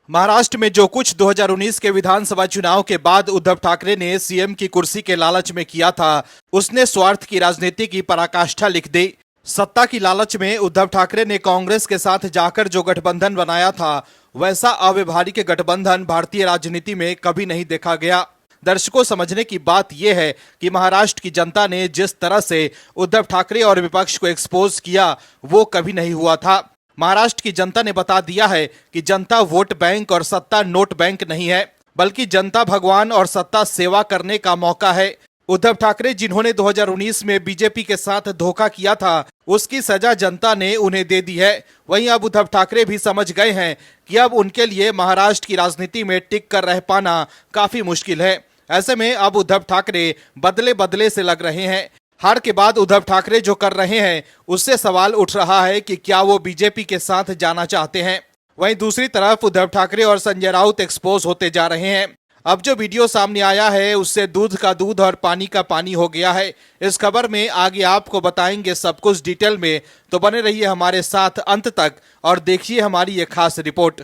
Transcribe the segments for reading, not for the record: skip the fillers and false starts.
महाराष्ट्र में जो कुछ 2019 के विधानसभा चुनाव के बाद उद्धव ठाकरे ने सीएम की कुर्सी के लालच में किया था, उसने स्वार्थ की राजनीति की पराकाष्ठा लिख दी। सत्ता की लालच में उद्धव ठाकरे ने कांग्रेस के साथ जाकर जो गठबंधन बनाया था, वैसा अव्यवहारिक गठबंधन भारतीय राजनीति में कभी नहीं देखा गया। दर्शकों, समझने की बात यह है कि महाराष्ट्र की जनता ने जिस तरह से उद्धव ठाकरे और विपक्ष को एक्सपोज किया, वो कभी नहीं हुआ था। महाराष्ट्र की जनता ने बता दिया है कि जनता वोट बैंक और सत्ता नोट बैंक नहीं है, बल्कि जनता भगवान और सत्ता सेवा करने का मौका है। उद्धव ठाकरे जिन्होंने 2019 में बीजेपी के साथ धोखा किया था, उसकी सजा जनता ने उन्हें दे दी है। वहीं अब उद्धव ठाकरे भी समझ गए हैं कि अब उनके लिए महाराष्ट्र की राजनीति में टिक कर रह पाना काफी मुश्किल है। ऐसे में अब उद्धव ठाकरे बदले बदले से लग रहे हैं। हार के बाद उद्धव ठाकरे जो कर रहे हैं, उससे सवाल उठ रहा है कि क्या वो बीजेपी के साथ जाना चाहते हैं। वहीं दूसरी तरफ उद्धव ठाकरे और संजय राउत एक्सपोज होते जा रहे हैं। अब जो वीडियो सामने आया है, उससे दूध का दूध और पानी का पानी हो गया है। इस खबर में आगे आपको बताएंगे सब कुछ डिटेल में, तो बने रहिए हमारे साथ अंत तक और देखिए हमारी ये खास रिपोर्ट।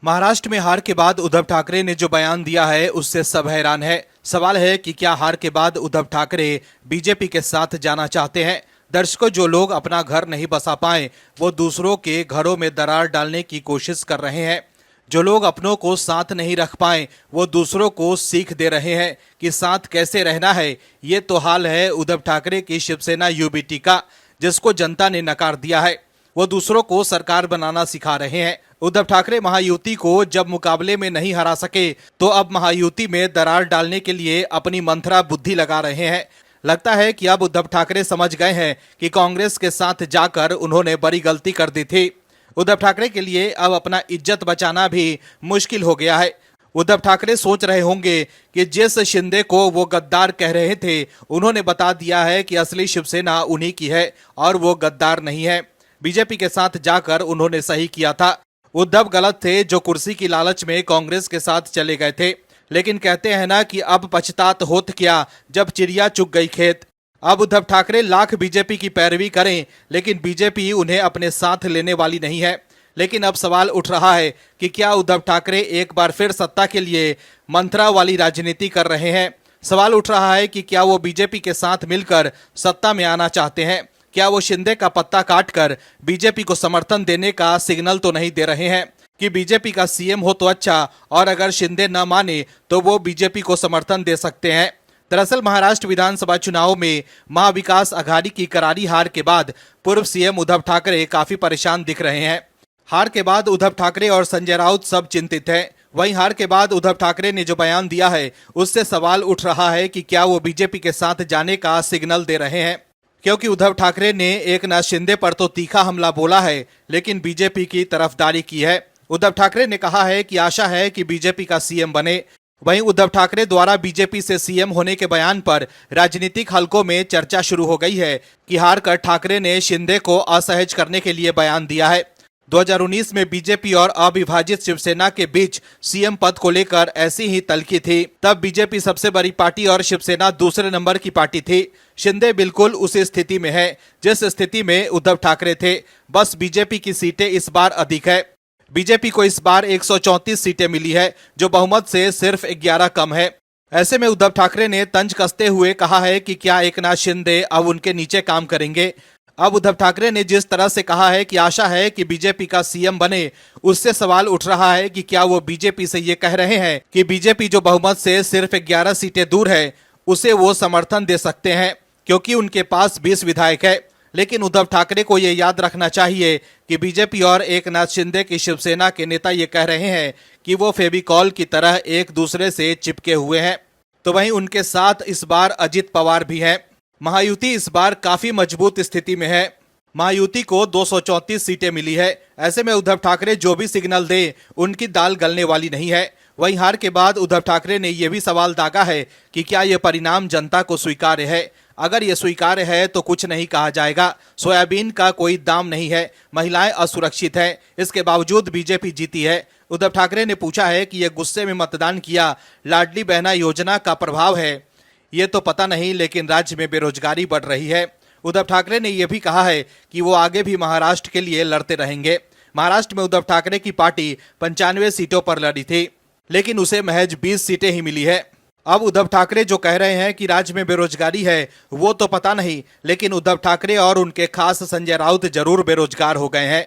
महाराष्ट्र में हार के बाद उद्धव ठाकरे ने जो बयान दिया है, उससे सब हैरान है। सवाल है कि क्या हार के बाद उद्धव ठाकरे बीजेपी के साथ जाना चाहते हैं। दर्शकों, जो लोग अपना घर नहीं बसा पाए, वो दूसरों के घरों में दरार डालने की कोशिश कर रहे हैं। जो लोग अपनों को साथ नहीं रख पाए, वो दूसरों को सीख दे रहे हैं कि साथ कैसे रहना है। ये तो हाल है उद्धव ठाकरे की शिवसेना यूबीटी का, जिसको जनता ने नकार दिया है। वो दूसरों को सरकार बनाना सिखा रहे हैं। उद्धव ठाकरे महायुति को जब मुकाबले में नहीं हरा सके, तो अब महायुति में दरार डालने के लिए अपनी मंथरा बुद्धि लगा रहे हैं। लगता है कि अब उद्धव ठाकरे समझ गए हैं कि कांग्रेस के साथ जाकर उन्होंने बड़ी गलती कर दी थी। उद्धव ठाकरे के लिए अब अपना इज्जत बचाना भी मुश्किल हो गया है। उद्धव ठाकरे सोच रहे होंगे कि जिस शिंदे को वो गद्दार कह रहे थे, उन्होंने बता दिया है कि असली शिवसेना उन्हीं की है और वो गद्दार नहीं है। बीजेपी के साथ जाकर उन्होंने सही किया था। उद्धव गलत थे जो कुर्सी की लालच में कांग्रेस के साथ चले गए थे। लेकिन कहते हैं ना कि अब पछतात होत क्या जब चिड़िया चुग गई खेत। अब उद्धव ठाकरे लाख बीजेपी की पैरवी करें, लेकिन बीजेपी उन्हें अपने साथ लेने वाली नहीं है। लेकिन अब सवाल उठ रहा है कि क्या उद्धव ठाकरे एक बार फिर सत्ता के लिए मंत्रा वाली राजनीति कर रहे हैं। सवाल उठ रहा है कि क्या वो बीजेपी के साथ मिलकर सत्ता में आना चाहते हैं। क्या वो शिंदे का पत्ता काटकर बीजेपी को समर्थन देने का सिग्नल तो नहीं दे रहे हैं कि बीजेपी का सीएम हो तो अच्छा, और अगर शिंदे न माने तो वो बीजेपी को समर्थन दे सकते हैं। दरअसल महाराष्ट्र विधानसभा चुनाव में महाविकास आघाड़ी की करारी हार के बाद पूर्व सीएम उद्धव ठाकरे काफी परेशान दिख रहे हैं। हार के बाद उद्धव ठाकरे और संजय राउत सब चिंतित हैं। वहीं हार के बाद उद्धव ठाकरे ने जो बयान दिया है, उससे सवाल उठ रहा है कि क्या वो बीजेपी के साथ जाने का सिग्नल दे रहे हैं। क्योंकि उद्धव ठाकरे ने एकनाथ शिंदे पर तो तीखा हमला बोला है, लेकिन बीजेपी की तरफदारी की है। उद्धव ठाकरे ने कहा है कि आशा है कि बीजेपी का सीएम बने। वहीं उद्धव ठाकरे द्वारा बीजेपी से सीएम होने के बयान पर राजनीतिक हलकों में चर्चा शुरू हो गई है कि हार कर ठाकरे ने शिंदे को असहज करने के लिए बयान दिया है। 2019 में बीजेपी और अविभाजित शिवसेना के बीच सीएम पद को लेकर ऐसी ही तल्खी थी। तब बीजेपी सबसे बड़ी पार्टी और शिवसेना दूसरे नंबर की पार्टी थी। शिंदे बिल्कुल उसी स्थिति में है जिस स्थिति में उद्धव ठाकरे थे, बस बीजेपी की सीटें इस बार अधिक है। बीजेपी को इस बार 134 सीटें मिली है, जो बहुमत से सिर्फ 11 कम है। ऐसे में उद्धव ठाकरे ने तंज कसते हुए कहा है कि क्या एकनाथ शिंदे अब उनके नीचे काम करेंगे। अब उद्धव ठाकरे ने जिस तरह से कहा है कि आशा है कि बीजेपी का सीएम बने, उससे सवाल उठ रहा है कि क्या वो बीजेपी से ये कह रहे हैं कि बीजेपी जो बहुमत से सिर्फ 11 सीटें दूर है, उसे वो समर्थन दे सकते हैं, क्योंकि उनके पास 20 विधायक है। लेकिन उद्धव ठाकरे को ये याद रखना चाहिए कि बीजेपी और एकनाथ शिंदे की शिवसेना के नेता ये कह रहे हैं कि वो फेविकॉल की तरह एक दूसरे से चिपके हुए हैं। तो वहीं उनके साथ इस बार अजित पवार भी हैं। महायुति इस बार काफी मजबूत स्थिति में है। महायुति को 234 सीटें मिली है। ऐसे में उद्धव ठाकरे जो भी सिग्नल दे, उनकी दाल गलने वाली नहीं है। वहीं हार के बाद उद्धव ठाकरे ने यह भी सवाल दागा है कि क्या यह परिणाम जनता को स्वीकार्य है। अगर ये स्वीकार्य है तो कुछ नहीं कहा जाएगा। सोयाबीन का कोई दाम नहीं है, महिलाएं असुरक्षित हैं, इसके बावजूद बीजेपी जीती है। उद्धव ठाकरे ने पूछा है कि ये गुस्से में मतदान किया लाडली बहना योजना का प्रभाव है। ये तो पता नहीं, लेकिन राज्य में बेरोजगारी बढ़ रही है। उद्धव ठाकरे ने यह भी कहा है कि वो आगे भी महाराष्ट्र के लिए लड़ते रहेंगे। महाराष्ट्र में उद्धव ठाकरे की पार्टी 95 सीटों पर लड़ी थी, लेकिन उसे महज 20 सीटें ही मिली है। अब उद्धव ठाकरे जो कह रहे हैं कि राज्य में बेरोजगारी है, वो तो पता नहीं, लेकिन उद्धव ठाकरे और उनके खास संजय राउत जरूर बेरोजगार हो गए हैं।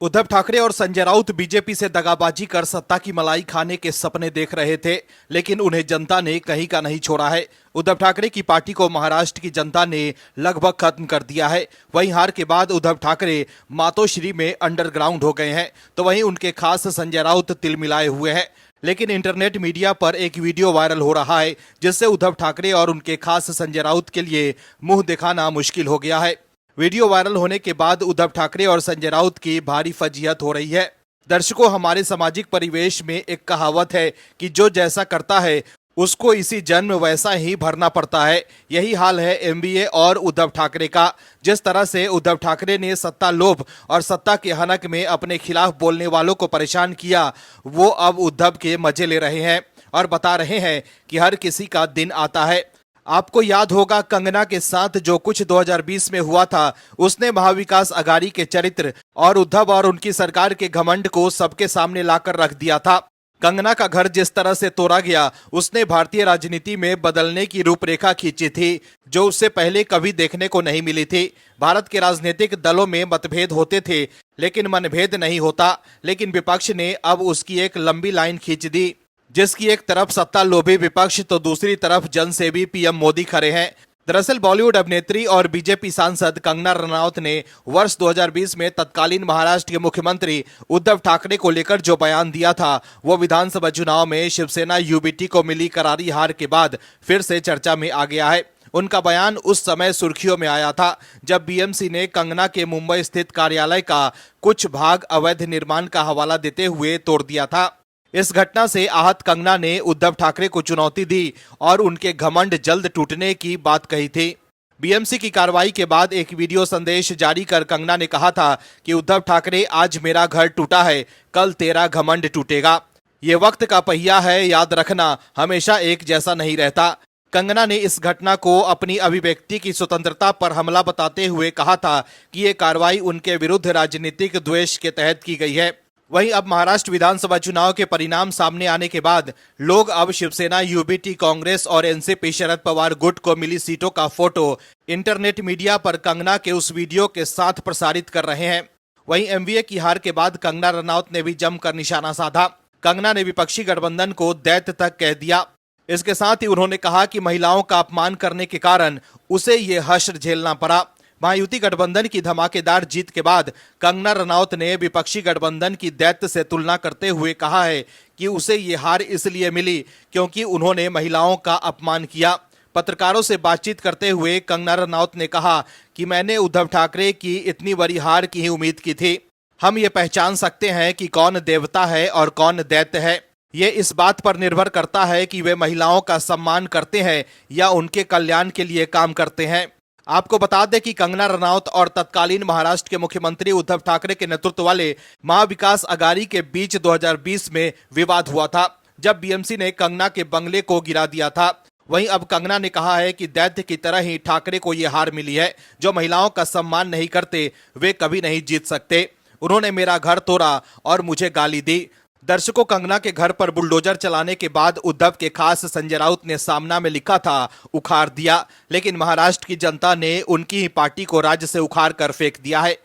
उद्धव ठाकरे और संजय राउत बीजेपी से दगाबाजी कर सत्ता की मलाई खाने के सपने देख रहे थे, लेकिन उन्हें जनता ने कहीं का नहीं छोड़ा है। उद्धव ठाकरे की पार्टी को महाराष्ट्र की जनता ने लगभग खत्म कर दिया है। वहीं हार के बाद उद्धव ठाकरे मातोश्री में अंडरग्राउंड हो गए हैं, तो वहीं उनके खास संजय राउत तिलमिलाए हुए हैं। लेकिन इंटरनेट मीडिया पर एक वीडियो वायरल हो रहा है, जिससे उद्धव ठाकरे और उनके खास संजय राउत के लिए मुंह दिखाना मुश्किल हो गया है। वीडियो वायरल होने के बाद उद्धव ठाकरे और संजय राउत की भारी फजीहत हो रही है। दर्शकों, हमारे सामाजिक परिवेश में एक कहावत है कि जो जैसा करता है उसको इसी जन्म वैसा ही भरना पड़ता है। यही हाल है एमवीए और उद्धव ठाकरे का। जिस तरह से उद्धव ठाकरे ने सत्ता लोभ और सत्ता के हनक में अपने खिलाफ बोलने वालों को परेशान किया, वो अब उद्धव के मजे ले रहे हैं और बता रहे हैं कि हर किसी का दिन आता है। आपको याद होगा कंगना के साथ जो कुछ 2020 में हुआ था, उसने महाविकास अघाड़ी के चरित्र और उद्धव और उनकी सरकार के घमंड को सबके सामने लाकर रख दिया था। कंगना का घर जिस तरह से तोड़ा गया, उसने भारतीय राजनीति में बदलने की रूपरेखा खींची थी, जो उससे पहले कभी देखने को नहीं मिली थी। भारत के राजनीतिक दलों में मतभेद होते थे, लेकिन मनभेद नहीं होता। लेकिन विपक्ष ने अब उसकी एक लंबी लाइन खींच दी, जिसकी एक तरफ सत्ता लोभी विपक्ष तो दूसरी तरफ जनसेवी पीएम मोदी खड़े हैं। दरअसल बॉलीवुड अभिनेत्री और बीजेपी सांसद कंगना रनौत ने वर्ष 2020 में तत्कालीन महाराष्ट्र के मुख्यमंत्री उद्धव ठाकरे को लेकर जो बयान दिया था, वो विधानसभा चुनाव में शिवसेना यूबीटी को मिली करारी हार के बाद फिर से चर्चा में आ गया है। उनका बयान उस समय सुर्खियों में आया था जब बीएमसी ने कंगना के मुंबई स्थित कार्यालय का कुछ भाग अवैध निर्माण का हवाला देते हुए तोड़ दिया था। इस घटना से आहत कंगना ने उद्धव ठाकरे को चुनौती दी और उनके घमंड जल्द टूटने की बात कही थी। बीएमसी की कार्रवाई के बाद एक वीडियो संदेश जारी कर कंगना ने कहा था कि उद्धव ठाकरे, आज मेरा घर टूटा है, कल तेरा घमंड टूटेगा। ये वक्त का पहिया है, याद रखना, हमेशा एक जैसा नहीं रहता। कंगना ने इस घटना को अपनी अभिव्यक्ति की स्वतंत्रता पर हमला बताते हुए कहा था कि ये कार्रवाई उनके विरुद्ध राजनीतिक द्वेष के तहत की गई है। वहीं अब महाराष्ट्र विधानसभा चुनाव के परिणाम सामने आने के बाद लोग अब शिवसेना, यूबीटी, कांग्रेस और एनसीपी शरद पवार गुट को मिली सीटों का फोटो इंटरनेट मीडिया पर कंगना के उस वीडियो के साथ प्रसारित कर रहे हैं। वहीं एमवीए की हार के बाद कंगना रनौत ने भी जमकर निशाना साधा। कंगना ने विपक्षी गठबंधन को दैत्य तक कह दिया। इसके साथ ही उन्होंने कहा कि महिलाओं का अपमान करने के कारण उसे ये हश्र झेलना पड़ा। महायुति गठबंधन की धमाकेदार जीत के बाद कंगना रनौत ने विपक्षी गठबंधन की दैत्य से तुलना करते हुए कहा है कि उसे ये हार इसलिए मिली क्योंकि उन्होंने महिलाओं का अपमान किया। पत्रकारों से बातचीत करते हुए कंगना रनौत ने कहा कि मैंने उद्धव ठाकरे की इतनी बड़ी हार की ही उम्मीद की थी। हम ये पहचान सकते हैं कि कौन देवता है और कौन दैत्य है। ये इस बात पर निर्भर करता है कि वे महिलाओं का सम्मान करते हैं या उनके कल्याण के लिए काम करते हैं। आपको बता दें कि कंगना रनौत और तत्कालीन महाराष्ट्र के मुख्यमंत्री उद्धव ठाकरे के नेतृत्व वाले महाविकास अघाड़ी के बीच 2020 में विवाद हुआ था, जब बीएमसी ने कंगना के बंगले को गिरा दिया था। वहीं अब कंगना ने कहा है कि दैत्य की तरह ही ठाकरे को यह हार मिली है। जो महिलाओं का सम्मान नहीं करते, वे कभी नहीं जीत सकते। उन्होंने मेरा घर तोड़ा और मुझे गाली दी। दर्शकों, कंगना के घर पर बुलडोजर चलाने के बाद उद्धव के खास संजय राउत ने सामना में लिखा था उखाड़ दिया, लेकिन महाराष्ट्र की जनता ने उनकी ही पार्टी को राज्य से उखाड़ कर फेंक दिया है।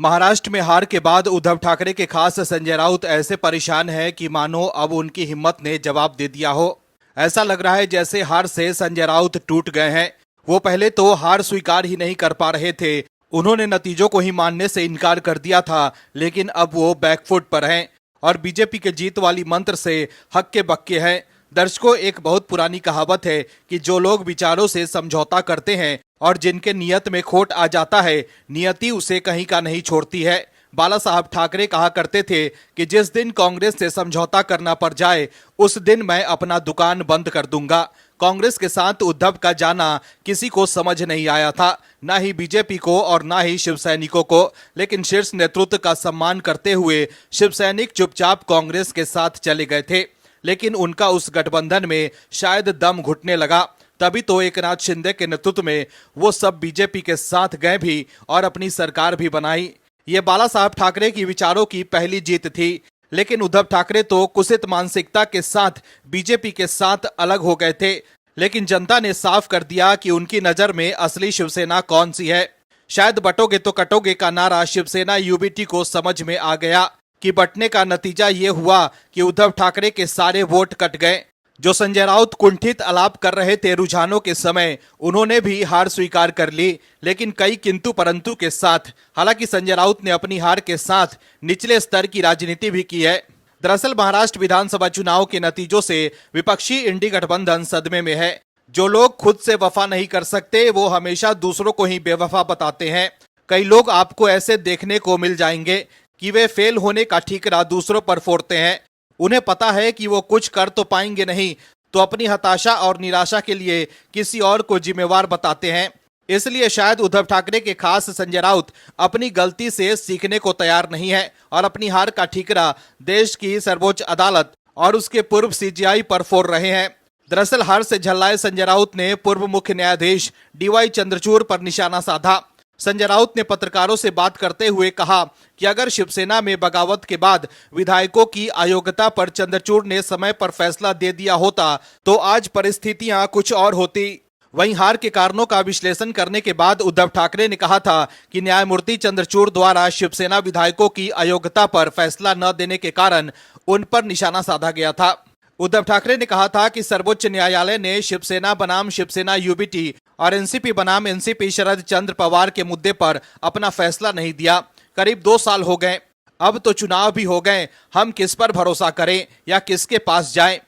महाराष्ट्र में हार के बाद उद्धव ठाकरे के खास संजय राउत ऐसे परेशान है कि मानो अब उनकी हिम्मत ने जवाब दे दिया हो। ऐसा लग रहा है जैसे हार से संजय राउत टूट गए हैं। वो पहले तो हार स्वीकार ही नहीं कर पा रहे थे, उन्होंने नतीजों को ही मानने से इनकार कर दिया था, लेकिन अब वो बैकफुट पर हैं और बीजेपी के जीत वाली मंत्र से हक्के बक्के हैं। दर्शकों, एक बहुत पुरानी कहावत है कि जो लोग विचारों से समझौता करते हैं और जिनके नियत में खोट आ जाता है, नियति उसे कहीं का नहीं छोड़ती है। बाला साहब ठाकरे कहा करते थे कि जिस दिन कांग्रेस से समझौता करना पड़ जाए, उस दिन मैं अपना दुकान बंद कर दूंगा। कांग्रेस के साथ उद्धव का जाना किसी को समझ नहीं आया था, ना ही बीजेपी को और ना ही शिव सैनिकों को। लेकिन शीर्ष नेतृत्व का सम्मान करते हुए शिव सैनिक चुपचाप कांग्रेस के साथ चले गए थे, लेकिन उनका उस गठबंधन में शायद दम घुटने लगा। तभी तो एकनाथ शिंदे के नेतृत्व में वो सब बीजेपी के साथ गए भी और अपनी सरकार भी बनाई। ये बाला साहब ठाकरे की विचारों की पहली जीत थी, लेकिन उद्धव ठाकरे तो कुसित मानसिकता के साथ बीजेपी के साथ अलग हो गए थे। लेकिन जनता ने साफ कर दिया कि उनकी नजर में असली शिवसेना कौन सी है। शायद बटोगे तो कटोगे का नारा शिवसेना यूबीटी को समझ में आ गया कि बंटने का नतीजा ये हुआ कि उद्धव ठाकरे के सारे वोट कट गए। जो संजय राउत कुंठित आलाप कर रहे थे रुझानों के समय, उन्होंने भी हार स्वीकार कर ली, लेकिन कई किंतु परंतु के साथ। हालांकि संजय राउत ने अपनी हार के साथ निचले स्तर की राजनीति भी की है। दरअसल महाराष्ट्र विधानसभा चुनाव के नतीजों से विपक्षी इंडी गठबंधन सदमे में है। जो लोग खुद से वफा नहीं कर सकते, वो हमेशा दूसरों को ही बेवफा बताते हैं। कई लोग आपको ऐसे देखने को मिल जाएंगे कि वे फेल होने का ठीकरा दूसरों पर फोड़ते हैं। उन्हें पता है कि वो कुछ कर तो पाएंगे नहीं, तो अपनी हताशा और निराशा के लिए किसी और को जिम्मेवार बताते हैं। इसलिए शायद उद्धव ठाकरे के खास संजय राउत अपनी गलती से सीखने को तैयार नहीं है और अपनी हार का ठीकरा देश की सर्वोच्च अदालत और उसके पूर्व सीजीआई पर फोड़ रहे हैं। दरअसल हार से झल्लाए संजय राउत ने पूर्व मुख्य न्यायाधीश डीवाई चंद्रचूड़ पर निशाना साधा। संजय राउत ने पत्रकारों से बात करते हुए कहा कि अगर शिवसेना में बगावत के बाद विधायकों की अयोग्यता पर चंद्रचूड़ ने समय पर फैसला दे दिया होता तो आज परिस्थितियां कुछ और होती। वहीं हार के कारणों का विश्लेषण करने के बाद उद्धव ठाकरे ने कहा था कि न्यायमूर्ति चंद्रचूड़ द्वारा शिवसेना विधायकों की अयोग्यता पर फैसला न देने के कारण उन पर निशाना साधा गया था। उद्धव ठाकरे ने कहा था कि सर्वोच्च न्यायालय ने शिवसेना बनाम शिवसेना यूबीटी और एनसीपी बनाम एनसीपी शरद चंद्र पवार के मुद्दे पर अपना फैसला नहीं दिया। करीब 2 साल हो गए, अब तो चुनाव भी हो गए, हम किस पर भरोसा करें या किसके पास जाएं।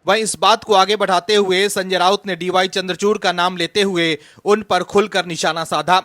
वहीं इस बात को आगे बढ़ाते हुए संजय राउत ने डीवाई चंद्रचूड़ का नाम लेते हुए उन पर खुलकर निशाना साधा।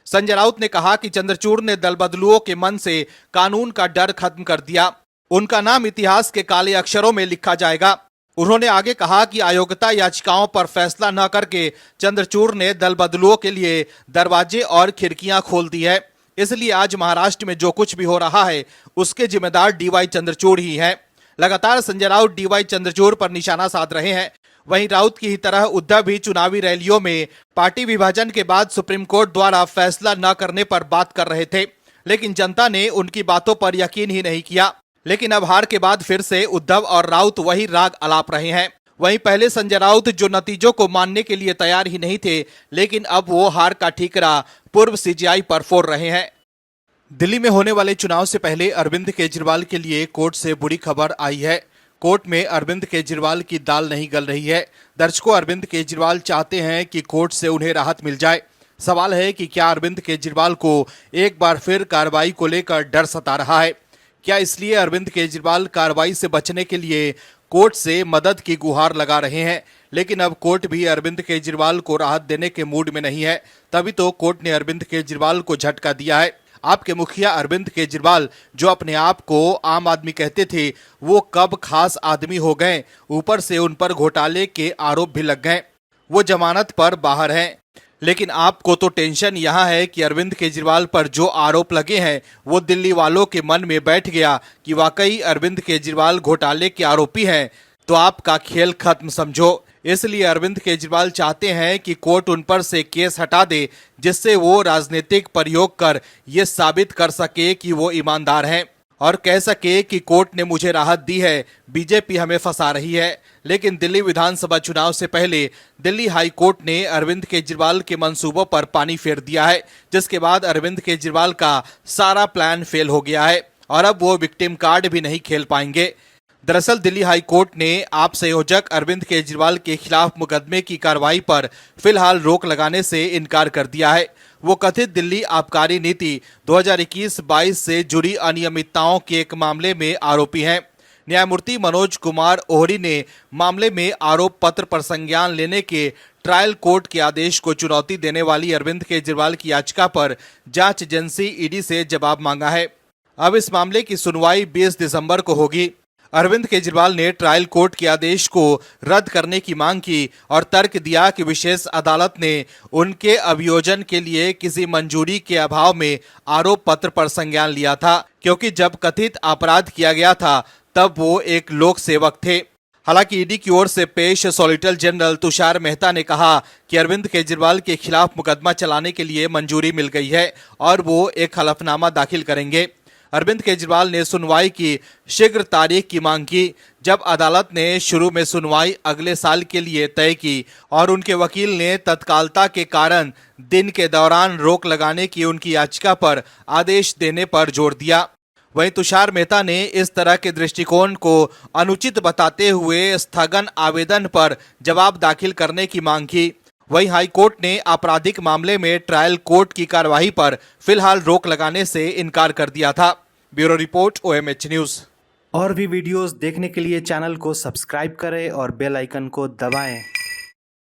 संजय राउत ने कहा कि चंद्रचूड़ ने दल बदलुओं के मन से कानून का डर खत्म कर दिया, उनका नाम इतिहास के काले अक्षरों में लिखा जाएगा। उन्होंने आगे कहा कि अयोग्यता याचिकाओं पर फैसला न करके चंद्रचूड़ ने दल बदलुओं के लिए दरवाजे और खिड़कियां खोल दी है। इसलिए आज महाराष्ट्र में जो कुछ भी हो रहा है उसके जिम्मेदार डीवाई चंद्रचूड़ ही है। लगातार संजय राउत डीवाई चंद्रचूड़ पर निशाना साध रहे हैं। वहीं राउत की ही तरह उद्धव भी चुनावी रैलियों में पार्टी विभाजन के बाद सुप्रीम कोर्ट द्वारा फैसला न करने पर बात कर रहे थे, लेकिन जनता ने उनकी बातों पर यकीन ही नहीं किया। लेकिन अब हार के बाद फिर से उद्धव और राउत वही राग अलाप रहे हैं। वहीं पहले संजय राउत जो नतीजों को मानने के लिए तैयार ही नहीं थे, लेकिन अब वो हार का ठीकरा पूर्व सीजीआई पर फोड़ रहे हैं। दिल्ली में होने वाले चुनाव से पहले अरविंद केजरीवाल के लिए कोर्ट से बुरी खबर आई है। कोर्ट में अरविंद केजरीवाल की दाल नहीं गल रही है। दर्शकों, अरविंद केजरीवाल चाहते हैं कि कोर्ट से उन्हें राहत मिल जाए। सवाल है कि क्या अरविंद केजरीवाल को एक बार फिर कार्रवाई को लेकर डर सता रहा है? क्या इसलिए अरविंद केजरीवाल कार्रवाई से बचने के लिए कोर्ट से मदद की गुहार लगा रहे हैं? लेकिन अब कोर्ट भी अरविंद केजरीवाल को राहत देने के मूड में नहीं है। तभी तो कोर्ट ने अरविंद केजरीवाल को झटका दिया है। आपके मुखिया अरविंद केजरीवाल, जो अपने आप को आम आदमी कहते थे, वो कब खास आदमी हो गए? ऊपर से उन पर घोटाले के आरोप भी लग गए। वो जमानत पर बाहर हैं। लेकिन आपको तो टेंशन यहाँ है कि अरविंद केजरीवाल पर जो आरोप लगे हैं वो दिल्ली वालों के मन में बैठ गया कि वाकई अरविंद केजरीवाल घोटाले के आरोपी हैं, तो आपका खेल खत्म समझो। इसलिए अरविंद केजरीवाल चाहते हैं कि कोर्ट उन पर से केस हटा दे, जिससे वो राजनीतिक प्रयोग कर ये साबित कर सके कि वो ईमानदार हैं और कह सके कि कोर्ट ने मुझे राहत दी है, बीजेपी हमें फंसा रही है। लेकिन दिल्ली विधानसभा चुनाव से पहले दिल्ली हाई कोर्ट ने अरविंद केजरीवाल के मंसूबों पर पानी फेर दिया है, जिसके बाद अरविंद केजरीवाल का सारा प्लान फेल हो गया है और अब वो विक्टिम कार्ड भी नहीं खेल पाएंगे। दरअसल दिल्ली हाई कोर्ट ने आप संयोजक अरविंद केजरीवाल के खिलाफ मुकदमे की कार्रवाई पर फिलहाल रोक लगाने से इनकार कर दिया है। वो कथित दिल्ली आबकारी नीति 2021-22 से जुड़ी अनियमितताओं के एक मामले में आरोपी हैं। न्यायमूर्ति मनोज कुमार ओहरी ने मामले में आरोप पत्र पर संज्ञान लेने के ट्रायल कोर्ट के आदेश को चुनौती देने वाली अरविंद केजरीवाल की याचिका पर जांच एजेंसी ईडी से जवाब मांगा है। अब इस मामले की सुनवाई 20 दिसंबर को होगी। अरविंद केजरीवाल ने ट्रायल कोर्ट के आदेश को रद्द करने की मांग की और तर्क दिया कि विशेष अदालत ने उनके अभियोजन के लिए किसी मंजूरी के अभाव में आरोप पत्र पर संज्ञान लिया था, क्योंकि जब कथित अपराध किया गया था तब वो एक लोक सेवक थे। हालांकि ईडी की ओर से पेश सॉलिसिटर जनरल तुषार मेहता ने कहा कि अरविंद केजरीवाल के खिलाफ मुकदमा चलाने के लिए मंजूरी मिल गई है और वो एक हलफनामा दाखिल करेंगे। अरविंद केजरीवाल ने सुनवाई की शीघ्र तारीख की मांग की। जब अदालत ने शुरू में सुनवाई अगले साल के लिए तय की और उनके वकील ने तत्कालता के कारण दिन के दौरान रोक लगाने की उनकी याचिका पर आदेश देने पर जोर दिया। वहीं तुषार मेहता ने इस तरह के दृष्टिकोण को अनुचित बताते हुए स्थगन आवेदन पर जवाब दाखिल करने की मांग की। वहीं हाई कोर्ट ने आपराधिक मामले में ट्रायल कोर्ट की कार्यवाही पर फिलहाल रोक लगाने से इनकार कर दिया था। Bureau report OMH news. और भी वीडियोस देखने के लिए चैनल को सब्सक्राइब करें और बेल आइकन को दबाएं।